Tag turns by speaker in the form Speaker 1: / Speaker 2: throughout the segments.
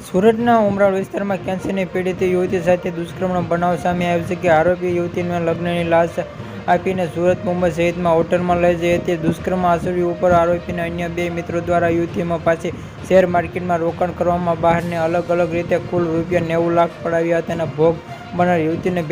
Speaker 1: સુરતના ઉમરાળ વિસ્તારમાં કેન્સરની પીડિત યુવતી સાથે દુષ્કર્મનો બનાવ સામે આવ્યો છે કે આરોપી યુવતીને લગ્નની લાશ આપીને સુરત મુંબઈ સહિતમાં હોટલમાં લઈ જઈ હતી. દુષ્કર્મ આચર્યા ઉપર આરોપીના અન્ય 2 મિત્રો દ્વારા યુવતીમાં પાસે શેર માર્કેટમાં રોકાણ કરવામાં બહારને અલગ અલગ રીતે કુલ ₹90 લાખ પડાવ્યા હતા. ભોગ બનનાર યુવતીને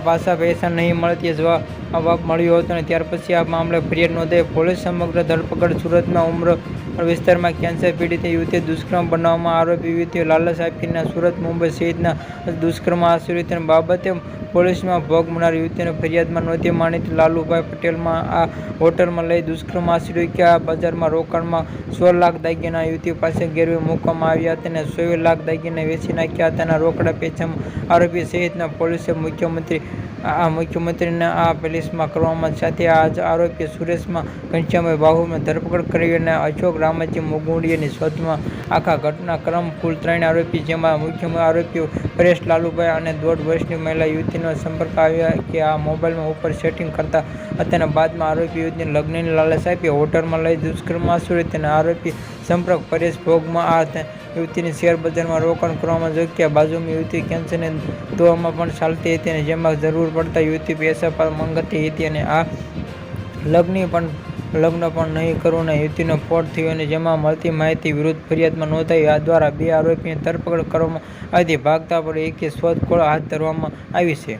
Speaker 1: પાછા પૈસા નહીં મળતી જવાબ મળ્યો હતો. ત્યાર પછી આ મામલે ફરિયાદ નોંધાઈ પોલીસ સમગ્ર ધરપકડ. સુરતના ઉમરાળ વિસ્તારમાં કેન્સર પીડિત યુવતી દુષ્કર્મ બનાવમાં આરોપી યુવતીએ લાલચ આપીને સુરત મુંબઈ સહિતના દુષ્કર્મ આચર્યું તેની બાબતે પોલીસમાં ભોગ બનનાર યુવતીની ફરિયાદમાં નોંધી માણીતી લાલુભાઈ પટેલમાં આ હોટલમાં લઈ દુષ્કર્મ આચર્યું કે આ બજારમાં રોકાણમાં 16 લાખ દાગીના યુવતી પાસે ગેરવે મૂકવામાં આવ્યા હતા અને 24 લાખ દાગીના વેચી નાખ્યા હતા. રોકડા પૈસામાં આરોપી સહિતના પોલીસે મુખ્યમંત્રીને આ પોલીસમાં કરવામાં સાથે આરોપી સુરેશમાં ઘનશ્યામભાઈ બાહુની ધરપકડ કરી અને અશોક રામાજી મુગુંડિયાની શોધમાં આખા ઘટનાક્રમ કુલ 3 આરોપી જેમાં મુખ્ય આરોપીઓ પરેશ લાલુભાઈ અને 1.5 વર્ષની મહિલા યુવતીનો સંપર્ક આવ્યા કે આ મોબાઈલ ઉપર સેટિંગ કરતા હતા અને બાદમાં આરોપી યુવતીને લગ્નની લાલચ આપી હોટલમાં લઈ દુષ્કર્મ આચર્યું તેને આરોપી સંપર્ક પરેશ ભોગમાં આ યુવતીની શેર બજારમાં રોકાણ કરવામાં જોગ્યા બાજુમાં યુવતી કેન્સરની દવામાં પણ ચાલતી હતી અને જેમાં જરૂર પડતા યુવતી પૈસા માંગતી હતી અને આ લગ્ન પણ નહીં કરવું અને યુવતીનો ફોટ થયો અને જેમાં મળતી માહિતી વિરુદ્ધ ફરિયાદમાં નોંધાઈ. આ દ્વારા 2 આરોપીની ધરપકડ કરવામાં આવી. ભાગતા પણ એકે શોધખોળ હાથ ધરવામાં આવી છે.